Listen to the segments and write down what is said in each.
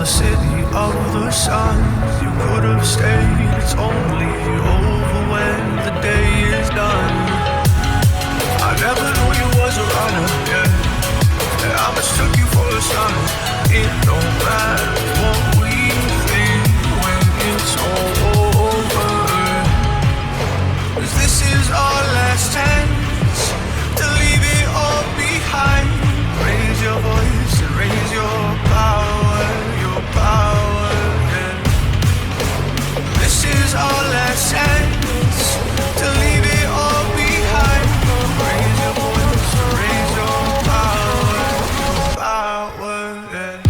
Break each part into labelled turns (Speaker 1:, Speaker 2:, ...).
Speaker 1: the city of the sun. You could have stayed, it's only over when the day is done. I never knew you was a runner, yeah. I mistook you for a son. It don't matter what we think when it's all over. 'Cause this is our last chance to leave it all behind. Raise your voice and raise your power, yeah. This is our last chance to leave it all behind. Raise your voice and raise your power, yeah.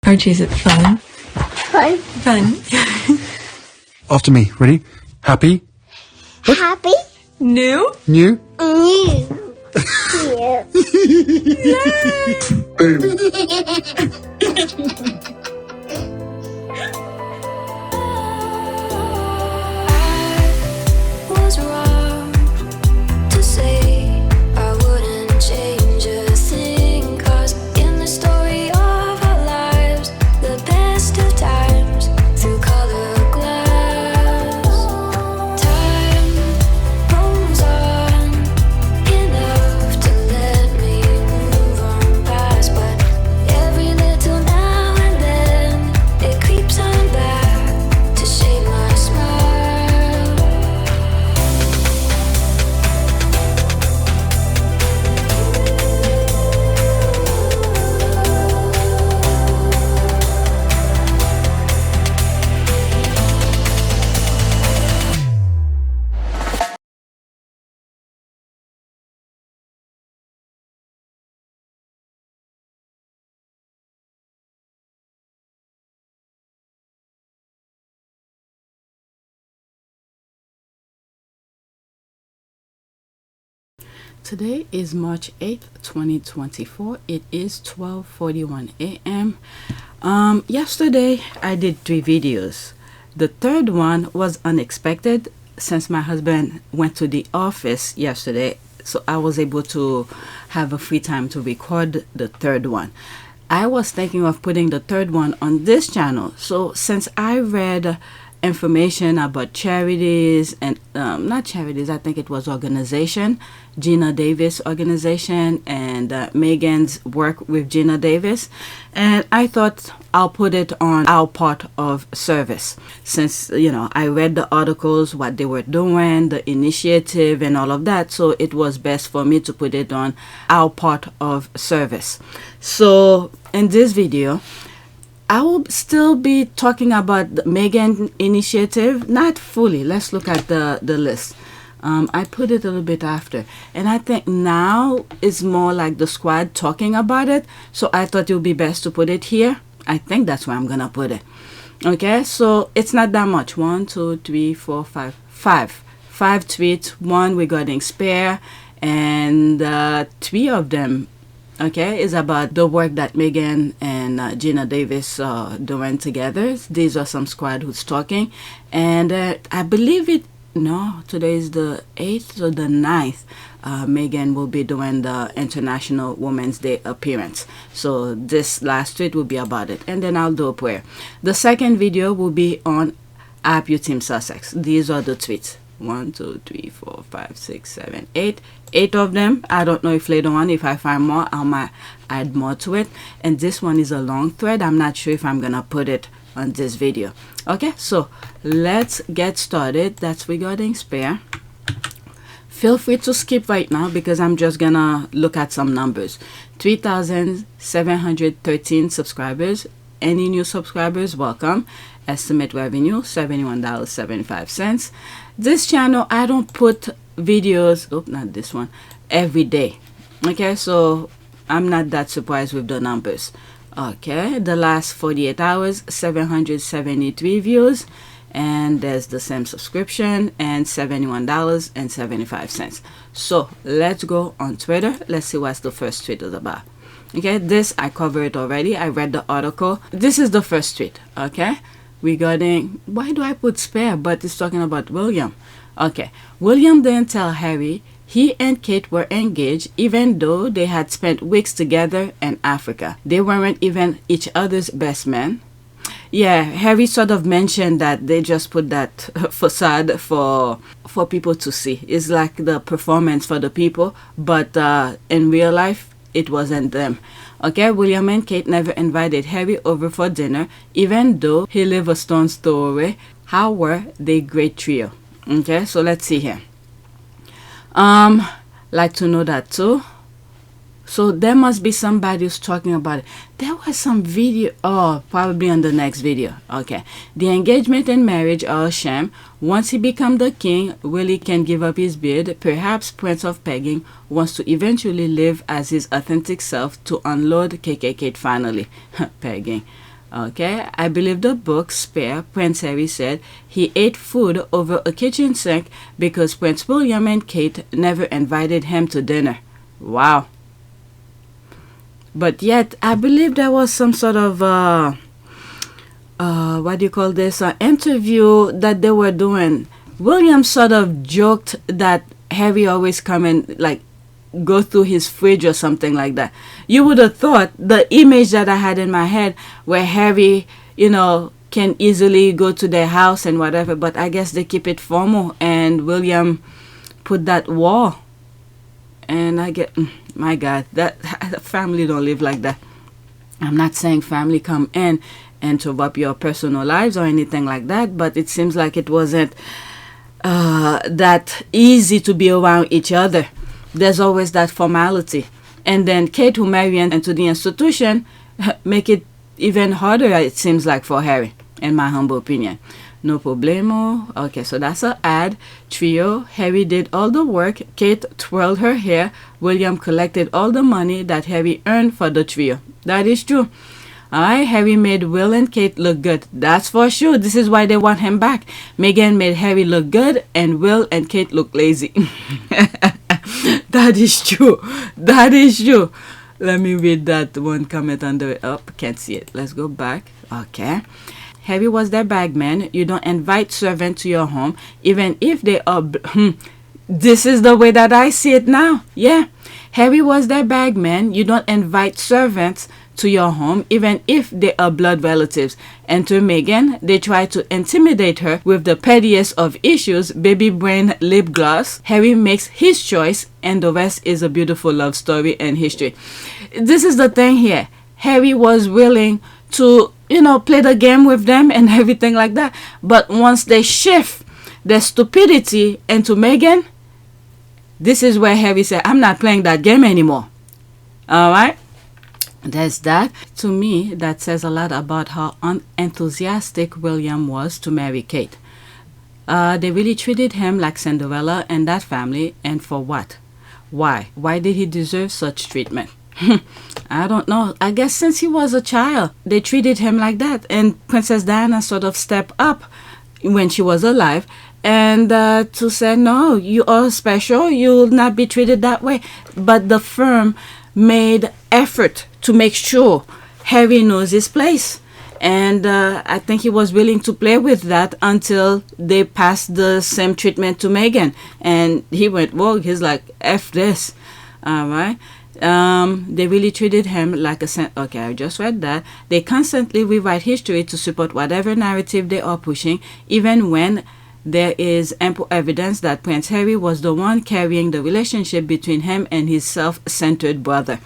Speaker 2: Archie, is it fun?
Speaker 3: Fun.
Speaker 2: Fun.
Speaker 4: After me. Ready? Happy?
Speaker 3: Happy.
Speaker 2: New?
Speaker 4: New?
Speaker 3: New.
Speaker 5: Was wrong to say I wouldn't change a thing, 'cause in the story of our lives, the best of times through color glass, time moves on enough to let me move on past, but every little now and then it creeps on back to shape my smile.
Speaker 6: Today is March 8th, 2024. It is 12:41 a.m. Yesterday I did 3 videos. The third one was unexpected since my husband went to the office yesterday, so I was able to have a free time to record the third one. I was thinking of putting the third one on this channel. So since I read information about charities and not charities, I think it was organization, Gina Davis organization, and Meghan's work with Gina Davis, and I thought I'll put it on our part of service, since I read the articles, what they were doing, the initiative and all of that, so it was best for me to put it on our part of service. So in this video I will still be talking about the Meghan initiative, not fully. Let's look at the list. I put it a little bit after, and I think now it's more like the squad talking about it, so I thought it would be best to put it here. I think that's where I'm gonna put it. Okay, so it's not that much. 1, 2, 3, 4, 5 tweets, 1 regarding spare, and 3 of them, okay, is about the work that Meghan and Gina Davis are doing together. These are some squad who's talking, and I believe today is the 8th or the 9th. Meghan will be doing the International Women's Day appearance, so this last tweet will be about it, and then I'll do a prayer. The second video will be on Team Sussex. These are the tweets. 1, 2, 3, 4, 5, 6, 7, 8. 8 of them. I don't know if later on, if I find more, I might add more to it. And this one is a long thread. I'm not sure if I'm gonna put it on this video. Okay, so let's get started. That's regarding spare. Feel free to skip right now because I'm just gonna look at some numbers. 3,713 subscribers. Any new subscribers, welcome. Estimate revenue $71.75. This channel, I don't put videos, oh, not this one, every day. Okay, so I'm not that surprised with the numbers. Okay, the last 48 hours, 773 views, and there's the same subscription and $71.75. So let's go on Twitter. Let's see what's the first tweet is about. Okay, this I covered already. I read the article. This is the first tweet. Okay, regarding, why do I put spare, but it's talking about William. Okay, William didn't tell Harry he and Kate were engaged even though they had spent weeks together in Africa. They weren't even each other's best men. Yeah, Harry sort of mentioned that they just put that facade for people to see. It's like the performance for the people, but in real life, it wasn't them. Okay, William and Kate never invited Harry over for dinner, even though he lived a stone's throw away. How were they great trio? Okay, so let's see here. Like to know that too. So there must be somebody who's talking about it. There was some video, oh, probably on the next video. Okay, the engagement and marriage are a sham. Once he becomes the king, Willie can give up his beard. Perhaps Prince of Pegging wants to eventually live as his authentic self to unload KKK finally. Pegging. Okay, I believe the book Spare, Prince Harry said he ate food over a kitchen sink because Prince William and Kate never invited him to dinner. Wow. But yet, I believe there was some sort of, what do you call this, interview that they were doing. William sort of joked that Harry always come and, like, go through his fridge or something like that. You would have thought the image that I had in my head where Harry, you know, can easily go to their house and whatever, but I guess they keep it formal, and William put that wall. And I get, my God, that family don't live like that. I'm not saying family come in and interrupt your personal lives or anything like that, but it seems like it wasn't that easy to be around each other. There's always that formality. And then Kate, who married into the institution, make it even harder, it seems like, for Harry, in my humble opinion. No problemo. Okay, so that's an ad. Trio. Harry did all the work. Kate twirled her hair. William collected all the money that Harry earned for the trio. That is true. Alright, Harry made Will and Kate look good. That's for sure. This is why they want him back. Meghan made Harry look good and Will and Kate look lazy. That is true. That is true. Let me read that one comment under it. Oh, can't see it. Let's go back. Okay. Harry was their bagman. You don't invite servants to your home, even if they are... This is the way that I see it now. Yeah. Harry was their bagman. You don't invite servants to your home, even if they are blood relatives. Enter Meghan. They try to intimidate her with the pettiest of issues, baby brain lip gloss. Harry makes his choice, and the rest is a beautiful love story and history. This is the thing here. Harry was willing to, you know, play the game with them and everything like that. But once they shift their stupidity into Meghan, this is where Harry said, I'm not playing that game anymore. All right? There's that. To me, that says a lot about how unenthusiastic William was to marry Kate. They really treated him like Cinderella and that family. And for what? Why? Why did he deserve such treatment? I don't know. I guess since he was a child, they treated him like that. And Princess Diana sort of stepped up when she was alive and to say, no, you are special. You'll not be treated that way. But the firm made effort to make sure Harry knows his place. And I think he was willing to play with that until they passed the same treatment to Meghan. And he went rogue. He's like, F this. All right. They really treated him like a okay, I just read that. They constantly rewrite history to support whatever narrative they are pushing, even when there is ample evidence that Prince Harry was the one carrying the relationship between him and his self-centered brother.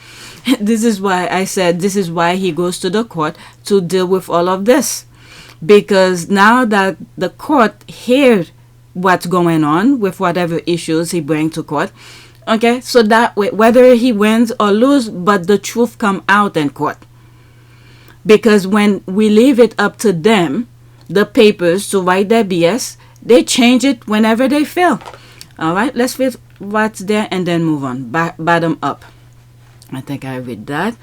Speaker 6: This is why I said this is why he goes to the court to deal with all of this. Because now that the court hears what's going on with whatever issues he brings to court, okay, so that way, whether he wins or lose, but the truth come out in court. Because when we leave it up to them, the papers, to write their BS, they change it whenever they feel. All right, let's read what's there and then move on. Bottom up. I think I read that.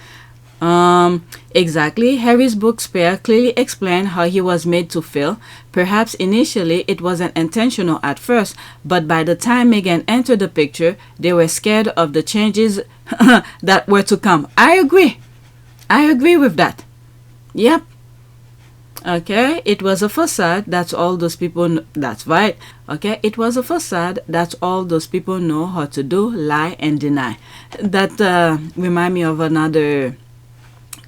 Speaker 6: Exactly. Harry's book Spare clearly explained how he was made to feel. Perhaps initially it wasn't intentional at first, but by the time Meghan entered the picture, they were scared of the changes that were to come. I agree. I agree with that. Yep. Okay, it was a facade. That's all those people. That's right. Okay, it was a facade. That's all those people know how to do: lie and deny. That remind me of another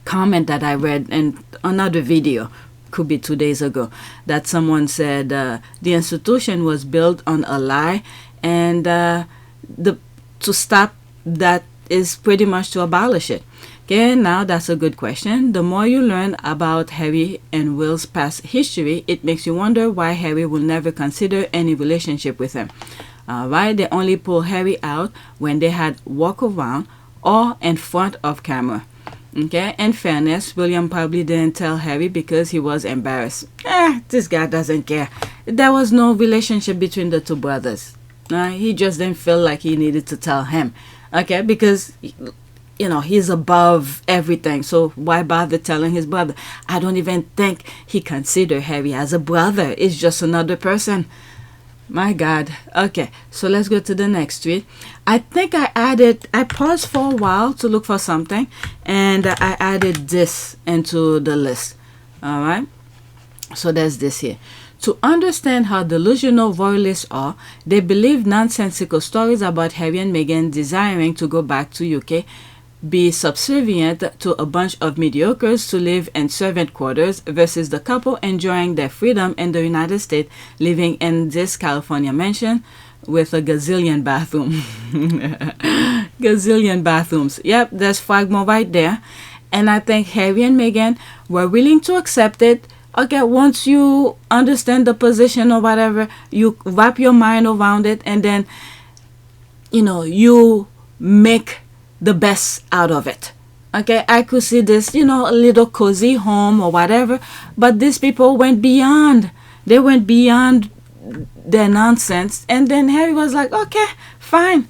Speaker 6: comment that I read in another video, could be 2 days ago, that someone said the institution was built on a lie, and to stop that is pretty much to abolish it. Okay, now that's a good question. The more you learn about Harry and Will's past history, it makes you wonder why Harry will never consider any relationship with him. Why they only pull Harry out when they had walk around or in front of camera. Okay, in fairness, William probably didn't tell Harry because he was embarrassed. This guy doesn't care. There was no relationship between the two brothers. He just didn't feel like he needed to tell him. Okay, because he's above everything. So why bother telling his brother? I don't even think he considered Harry as a brother. It's just another person. My God. Okay, so let's go to the next tweet. I think I paused for a while to look for something, and I added this into the list. All right. So there's this here. To understand how delusional royalists are, they believe nonsensical stories about Harry and Meghan desiring to go back to UK, be subservient to a bunch of mediocres to live in servant quarters versus the couple enjoying their freedom in the United States, living in this California mansion with a gazillion bathroom. Gazillion bathrooms. Yep, there's Frogmore right there. And I think Harry and Meghan were willing to accept it. Okay, once you understand the position or whatever, you wrap your mind around it, and then, you make the best out of it. Okay, I could see this, a little cozy home or whatever, but these people went beyond. They went beyond their nonsense, and then Harry was like, okay, fine,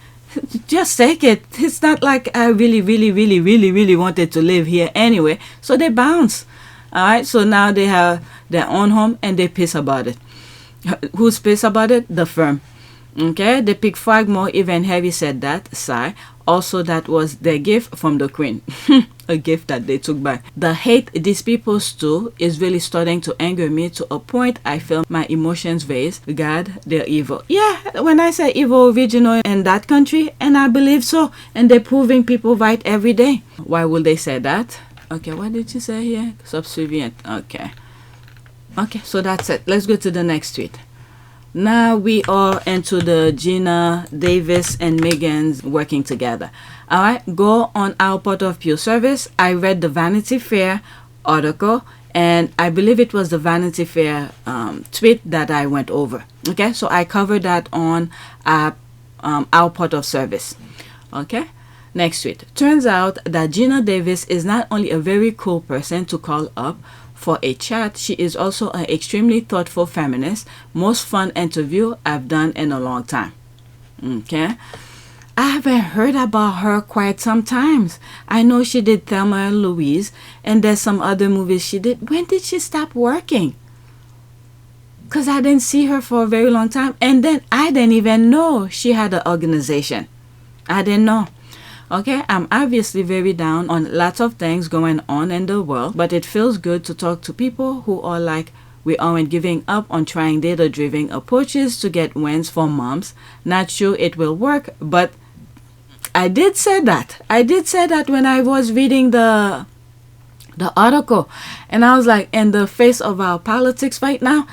Speaker 6: just take it. It's not like I really, really, really, really, really wanted to live here anyway, so they bounce. All right, so now they have their own home and they piss about it. Who's pissed about it? The firm. Okay, they picked Frogmore. Even Harry said that. Sigh. Also, that was their gift from the Queen. A gift that they took back. The hate these people stew is really starting to anger me to a point I feel my emotions raise. God, they're evil. Yeah, when I say evil original in that country, and I believe so, and they're proving people right every day. Why would they say that? Okay, what did you say here? Subservient. Okay. Okay, so that's it. Let's go to the next tweet. Now we are into the Geena Davis and Meghan's working together. All right, go on our Port of Pure service. I read the Vanity Fair article, and I believe it was the Vanity Fair tweet that I went over. Okay, so I covered that on our Port of service. Okay. Next tweet. Turns out that Geena Davis is not only a very cool person to call up for a chat, she is also an extremely thoughtful feminist. Most fun interview I've done in a long time. Okay. I haven't heard about her quite some times. I know she did Thelma and Louise, and there's some other movies she did. When did she stop working? Because I didn't see her for a very long time. And then I didn't even know she had an organization. I didn't know. Okay, I'm obviously very down on lots of things going on in the world, but it feels good to talk to people who are like, we aren't giving up on trying data-driven approaches to get wins for moms. Not sure it will work, but I did say that. I did say that when I was reading the article, and I was like, in the face of our politics right now,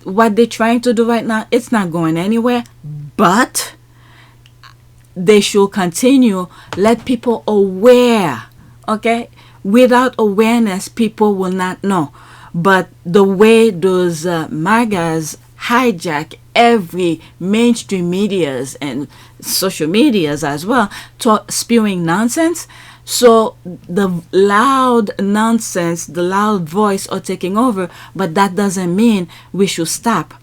Speaker 6: what they're trying to do right now, it's not going anywhere. But they should continue. Let people aware. Okay? Without awareness, people will not know. But the way those MAGAs hijack every mainstream medias and social medias as well, spewing nonsense. So the loud nonsense, the loud voice are taking over, but that doesn't mean we should stop,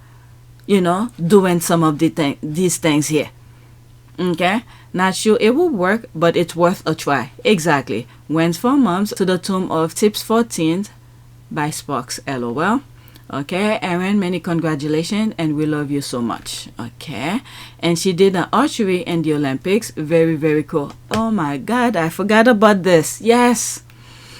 Speaker 6: doing some of these things here. Okay? Not sure it will work, but it's worth a try. Exactly. Went for Moms to the Tomb of Tips for Teens by Sparks, LOL. Okay, Erin, many congratulations, and we love you so much. Okay, and she did an archery in the Olympics. Very, very cool. Oh my God, I forgot about this. Yes.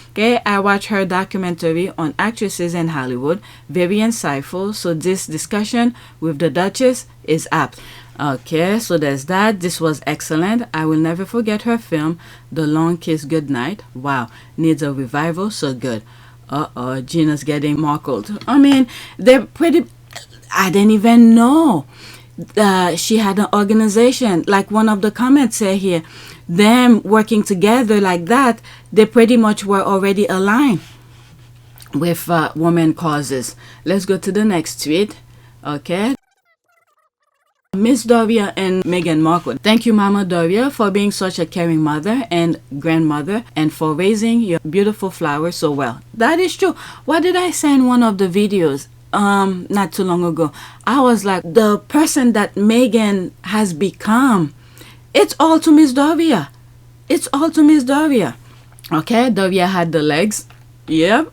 Speaker 6: Okay, I watched her documentary on actresses in Hollywood. Very insightful. So this discussion with the Duchess is apt. Okay, so there's that. This was excellent. I will never forget her film, The Long Kiss Goodnight. Wow, needs a revival. So good. Gina's getting markled. I mean, they're pretty... I didn't even know she had an organization. Like one of the comments say here, them working together like that, they pretty much were already aligned with women causes. Let's go to the next tweet. Okay. Miss Doria and Meghan Markle. Thank you, Mama Doria, for being such a caring mother and grandmother and for raising your beautiful flowers so well. That is true. What did I say in one of the videos not too long ago? I was like, the person that Meghan has become, it's all to Miss Doria. It's all to Miss Doria. Okay, Doria had the legs. Yep.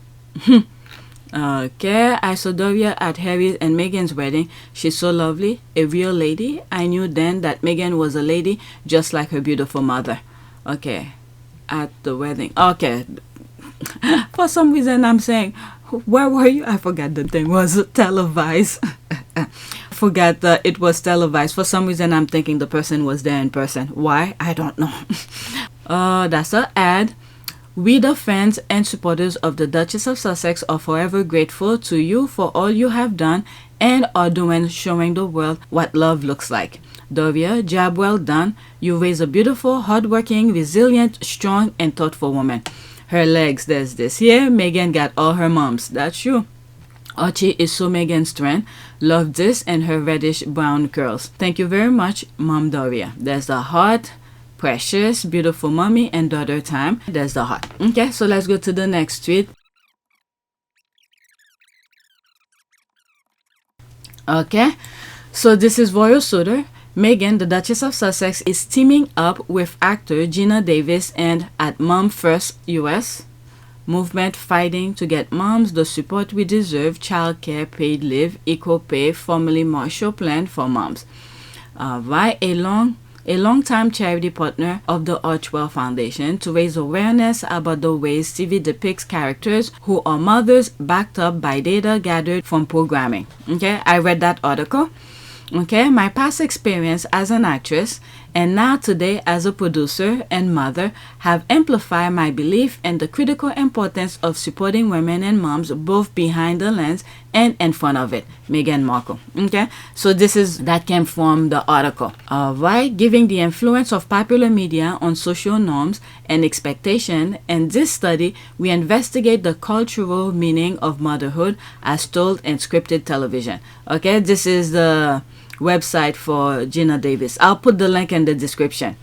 Speaker 6: Okay, I saw Doria at Harry and Meghan's wedding. She's so lovely, a real lady. I knew then that Meghan was a lady, just like her beautiful mother. Okay, at the wedding. Okay, for some reason I'm saying, where were you? I forgot the thing was televised. Forgot that it was televised. For some reason I'm thinking the person was there in person. Why? I don't know. That's an ad. We, the fans and supporters of the Duchess of Sussex, are forever grateful to you for all you have done and are doing, showing the world what love looks like. Doria, job well done. You raise a beautiful, hardworking, resilient, strong, and thoughtful woman. Her legs, there's this here. Meghan got all her moms. That's true. Archie is so Meghan's strength. Love this and her reddish brown curls. Thank you very much, Mom Doria. There's the heart. Precious, beautiful mommy and daughter time. There's the heart. Okay, so let's go to the next tweet. Okay, so this is Royal Suitor. Meghan, the Duchess of Sussex, is teaming up with actor Geena Davis and at Mom First US movement fighting to get moms the support we deserve, childcare, paid leave, equal pay, formerly Marshall Plan for moms. Right, a long-time charity partner of the ArcheWell Foundation to raise awareness about the ways TV depicts characters who are mothers backed up by data gathered from programming. Okay, I read that article. Okay, my past experience as an actress and now today as a producer and mother have amplified my belief in the critical importance of supporting women and moms both behind the lens and in front of it. Meghan Markle. Okay, so that came from the article. Alright, giving the influence of popular media on social norms and expectation. In this study, we investigate the cultural meaning of motherhood as told in scripted television. Okay, this is the website for Gina Davis. I'll put the link in the description.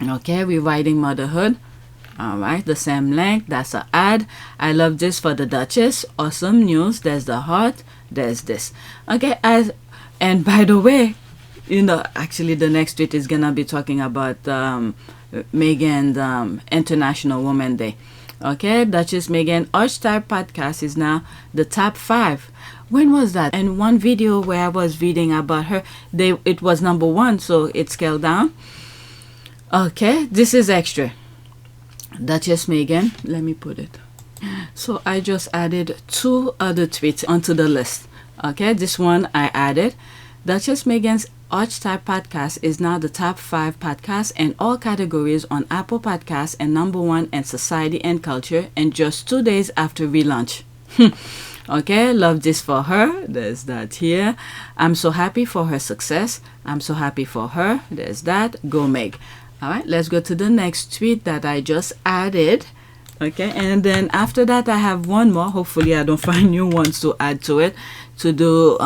Speaker 6: Okay, rewriting motherhood. All right, the same link. That's an ad. I love this for the Duchess. Awesome news. There's the heart. There's this. Okay, and by the way, actually the next tweet is gonna be talking about Meghan's International Women's Day. Okay, Duchess Meghan Archetype podcast is now the top 5. When was that? And one video where I was reading about her, it was number 1, so it scaled down. Okay, this is extra. Duchess Meghan, let me put it. So I just added 2 other tweets onto the list. Okay, this one I added. Duchess Meghan's Archetype podcast is now the top 5 podcast in all categories on Apple Podcasts and number 1 in society and culture in just 2 days after relaunch. Okay, love this for her. There's that here. I'm so happy for her success. I'm so happy for her. There's that. Go Meg. All right, let's go to the next tweet that I just added. Okay, and then after that I have one more. Hopefully I don't find new ones to add to it to do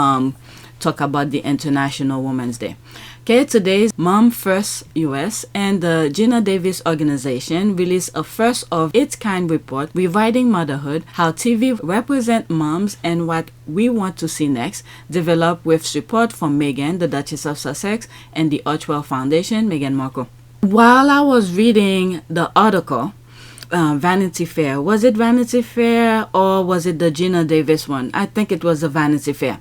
Speaker 6: talk about the International Women's Day. Okay, today's Mom First US and the Geena Davis organization released a first of its kind report rewriting motherhood, how TV represent moms and what we want to see next, developed with support from Meghan, the Duchess of Sussex, and the ArcheWell Foundation, Meghan Markle. While I was reading the article, Vanity Fair, was it Vanity Fair or was it the Geena Davis one? I think it was the Vanity Fair,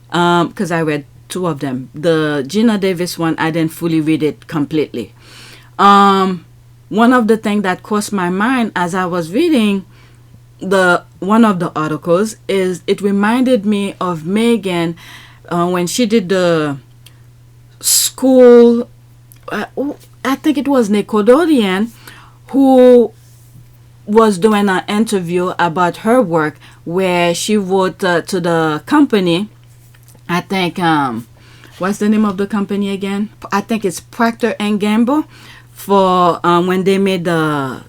Speaker 6: because I read two of them. The Geena Davis one, I didn't fully read it completely. One of the things that crossed my mind as I was reading one of the articles is it reminded me of Meghan when she did the school. I think it was Nickelodeon who was doing an interview about her work where she wrote to the company. I think, what's the name of the company again? I think it's Procter & Gamble for when they made the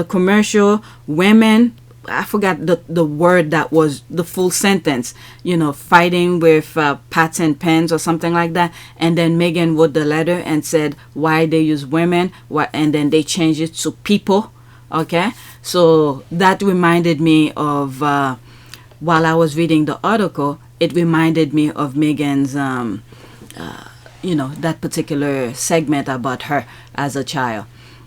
Speaker 6: commercial women. I forgot the word that was the full sentence, fighting with pots and pans or something like that. And then Meghan wrote the letter and said why they use women, and then they changed it to people. Okay, so that reminded me of, while I was reading the article, it reminded me of Meghan's, that particular segment about her as a child.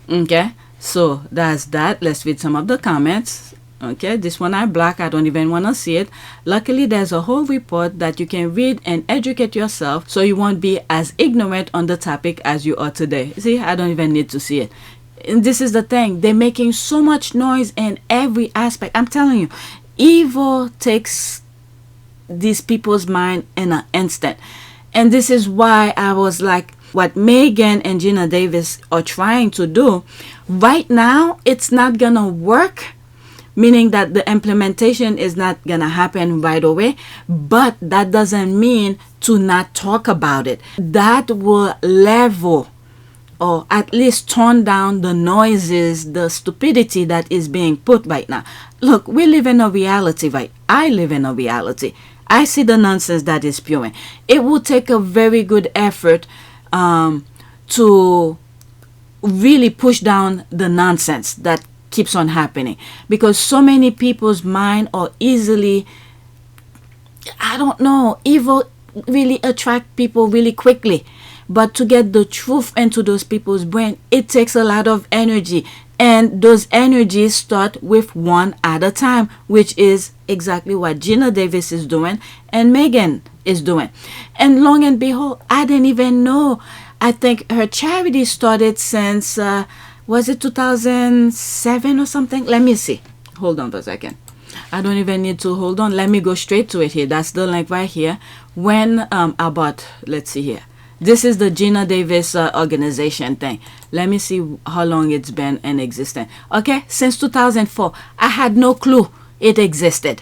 Speaker 6: Okay, so that's that. Let's read some of the comments. Okay, this one I block. I don't even want to see it. Luckily, there's a whole report that you can read and educate yourself so you won't be as ignorant on the topic as you are today. See, I don't even need to see it. And this is the thing. They're making so much noise in every aspect. I'm telling you, evil takes these people's mind in an instant. And this is why I was like, what Meghan and Geena Davis are trying to do right now, it's not gonna work, meaning that the implementation is not gonna happen right away, but that doesn't mean to not talk about it. That will level or at least tone down the noises, the stupidity that is being put right now. Look, we live in a reality, right? I live in a reality. I see the nonsense that is spewing. It will take a very good effort to really push down the nonsense that keeps on happening, because so many people's mind are easily, evil really attract people really quickly. But to get the truth into those people's brain, it takes a lot of energy. And those energies start with one at a time, which is exactly what Geena Davis is doing and Meghan is doing. And long and behold, I didn't even know. I think her charity started since, was it 2007 or something? Let me see. Hold on for a second. I don't even need to hold on. Let me go straight to it here. That's the link right here. When about, let's see here. This is the Geena Davis organization thing. Let me see how long it's been in existence. Okay, since 2004. I had no clue it existed.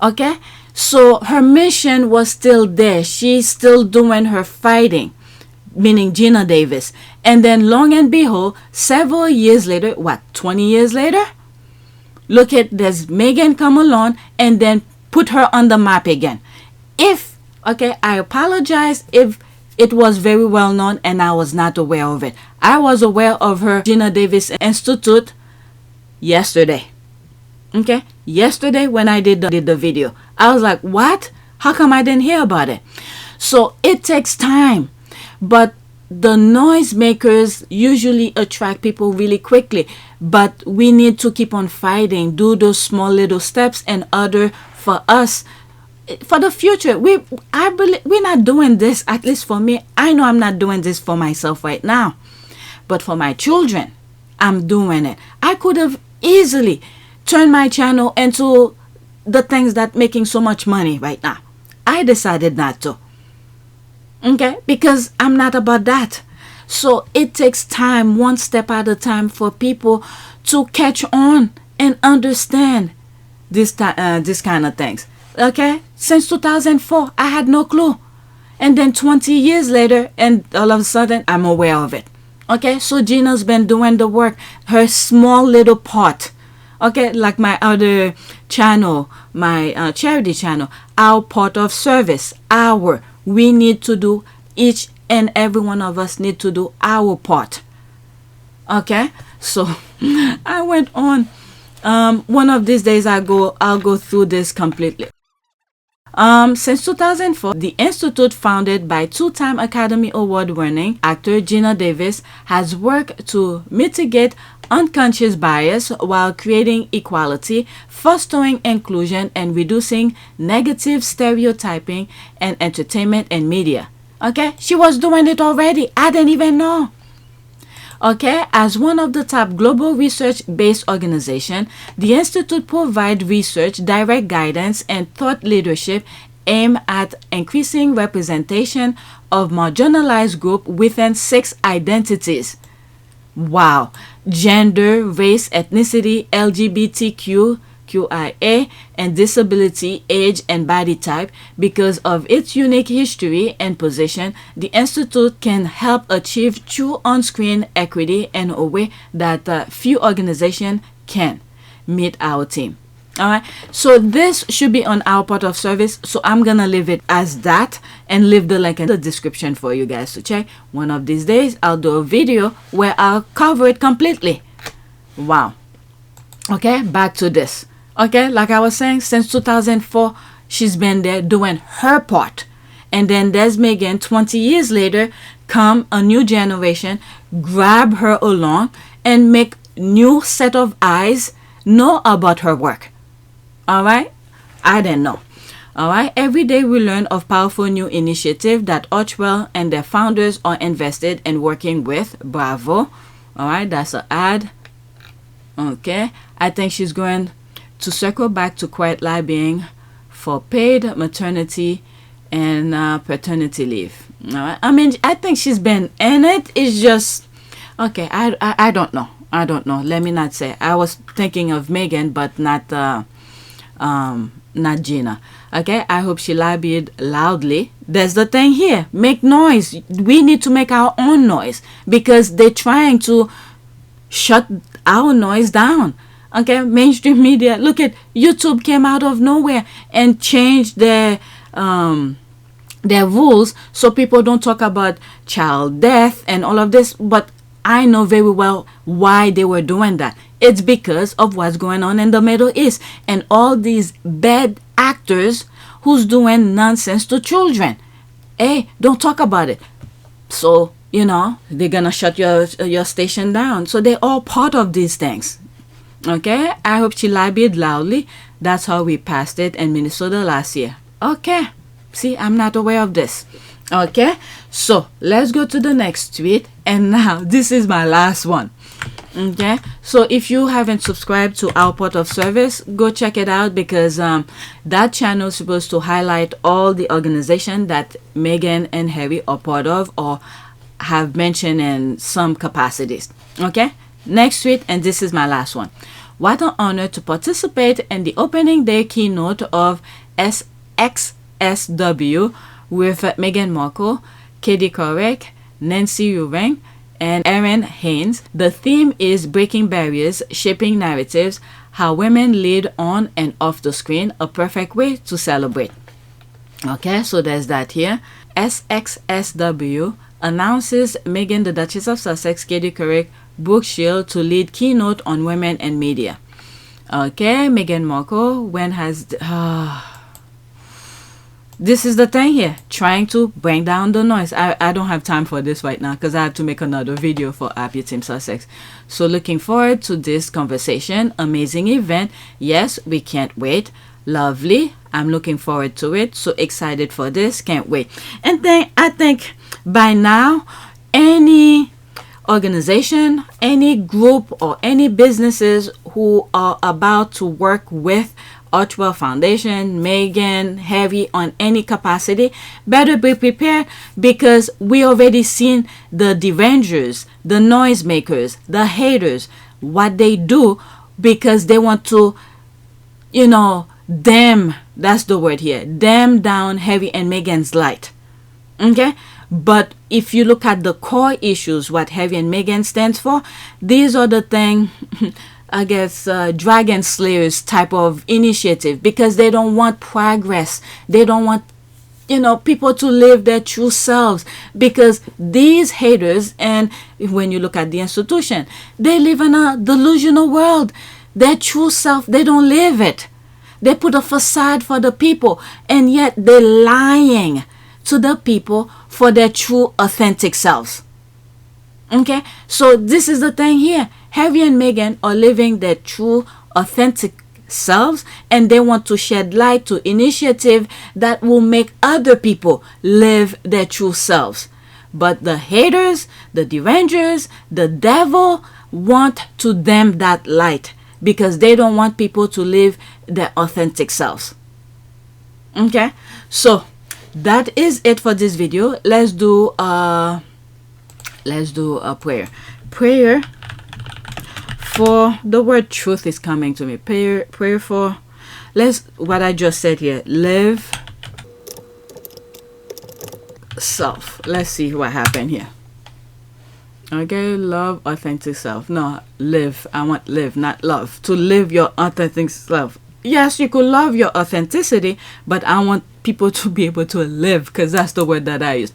Speaker 6: Okay, so her mission was still there. She's still doing her fighting, meaning Geena Davis. And then long and behold, several years later, 20 years later? Look at this, Meghan come along and then put her on the map again. I apologize if it was very well known and I was not aware of it. I was aware of her Geena Davis Institute yesterday. Okay, yesterday when I did the video, I was like, what? How come I didn't hear about it? So it takes time, but the noisemakers usually attract people really quickly. But we need to keep on fighting, do those small little steps in order for us, for the future. I believe we're not doing this, at least for me. I know I'm not doing this for myself right now, but for my children, I'm doing it. I could have easily turned my channel into the things that making so much money right now. I decided not to. Okay, because I'm not about that. So it takes time, one step at a time, for people to catch on and understand this kind of things. Okay, since 2004, I had no clue, and then 20 years later, and all of a sudden, I'm aware of it. Okay, so Gina's been doing the work, her small little part. Okay, like my other channel, my charity channel, our part of service, we need to do, each and every one of us need to do our part. Okay, so I went on. One of these days I'll go through this completely. Since 2004, the institute, founded by two-time Academy Award-winning actor Geena Davis, has worked to mitigate unconscious bias while creating equality, fostering inclusion, and reducing negative stereotyping in entertainment and media. Okay, she was doing it already. I didn't even know. Okay, as one of the top global research-based organizations, the Institute provides research, direct guidance, and thought leadership aimed at increasing representation of marginalized groups within 6 identities. Wow! Gender, race, ethnicity, LGBTQ, QIA, and disability, age, and body type. Because of its unique history and position, the Institute can help achieve true on-screen equity in a way that few organizations can. Meet our team. Alright, so this should be on our part of service, so I'm gonna leave it as that and leave the link in the description for you guys to check. One of these days I'll do a video where I'll cover it completely. Wow. Okay, back to this. Okay, like I was saying, since 2004 she's been there doing her part, and then there's Meghan. 20 years later, come a new generation, grab her along and make new set of eyes know about her work. Alright, I didn't know. Alright, every day we learn of powerful new initiative that ArcheWell and their founders are invested in working with. Bravo. Alright, that's an ad. Okay, I think she's going to circle back to quiet lobbying for paid maternity and paternity leave. Alright, I mean, I think she's been in it. It's just okay. I don't know. I don't know. Let me not say. I was thinking of Meghan, but not Gina. Okay, I hope she lobbied loudly. There's the thing here. Make noise. We need to make our own noise because they're trying to shut our noise down. Okay, mainstream media. Look at YouTube came out of nowhere and changed their rules so people don't talk about child death and all of this. But I know very well why they were doing that. It's because of what's going on in the Middle East and all these bad actors who's doing nonsense to children. Hey, don't talk about it. So, you know, they're gonna shut your station down. So they're all part of these things. Okay, I hope she lobbied loudly. That's how we passed it in Minnesota last year. Okay, see, I'm not aware of this. Okay, so let's go to the next tweet. And now this is my last one. Okay, so if you haven't subscribed to our part of service, go check it out because that channel is supposed to highlight all the organization that Meghan and Harry are part of or have mentioned in some capacities. Okay, next tweet, and this is my last one. What an honor to participate in the opening day keynote of SXSW with Meghan Markle, Katie Couric, Nancy Ewing, and Erin Haynes. The theme is Breaking Barriers, Shaping Narratives, How Women Lead on and Off the Screen, a perfect way to celebrate. Okay, so there's that here. SXSW announces Meghan, the Duchess of Sussex, Katie Couric, Brooke Shield to lead keynote on women and media. Okay, Meghan Markle, when has... this is the thing here, trying to bring down the noise. I don't have time for this right now because I have to make another video for Happy Team Sussex. So looking forward to this conversation. Amazing event. Yes, we can't wait. Lovely. I'm looking forward to it. So excited for this. Can't wait. And then I think by now, any organization, any group, or any businesses who are about to work with ArcheWell Foundation, Meghan, Harry on any capacity, better be prepared because we already seen the derangers, the noisemakers, the haters, what they do because they want to you know, dim, that's the word here, dim down Harry and Meghan's light. Okay? But if you look at the core issues, what Harry and Meghan stands for, these are the thing, I guess, dragon slayers type of initiative, because they don't want progress. They don't want, you know, people to live their true selves, because these haters, and when you look at the institution, they live in a delusional world. Their true self, they don't live it. They put a facade for the people, and yet they're lying to the people for their true authentic selves. Okay, so this is the thing here. Harry and Meghan are living their true authentic selves, and they want to shed light to initiative that will make other people live their true selves. But the haters, the derangers, the devil want to dim that light, because they don't want people to live their authentic selves. Okay, so that is it for this video. Let's do a prayer for the word truth is coming to me. Prayer for, what I just said here, live self. Let's see what happened here. Okay, love authentic self. No, live. I want live, not love. To live your authentic self. Yes, you could love your authenticity, but I want people to be able to live, because that's the word that I use.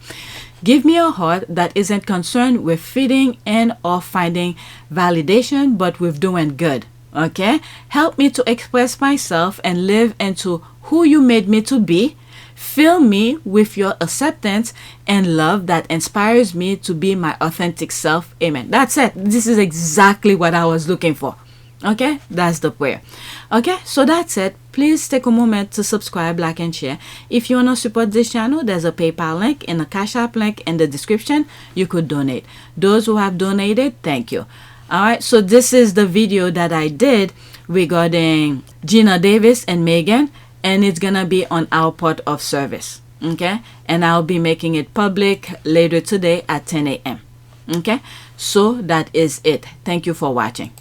Speaker 6: Give me a heart that isn't concerned with fitting in or finding validation, but with doing good. Okay? Help me to express myself and live into who you made me to be. Fill me with your acceptance and love that inspires me to be my authentic self. Amen. That's it. This is exactly what I was looking for. Okay, that's the prayer. Okay, so that's it. Please take a moment to subscribe, like, and share. If you want to support this channel, there's a PayPal link and a Cash App link in the description. You could donate. Those who have donated, thank you. All right, so this is the video that I did regarding Geena Davis and Meghan, and it's gonna be on our part of service. Okay, and I'll be making it public later today at 10 a.m. Okay, so that is it. Thank you for watching.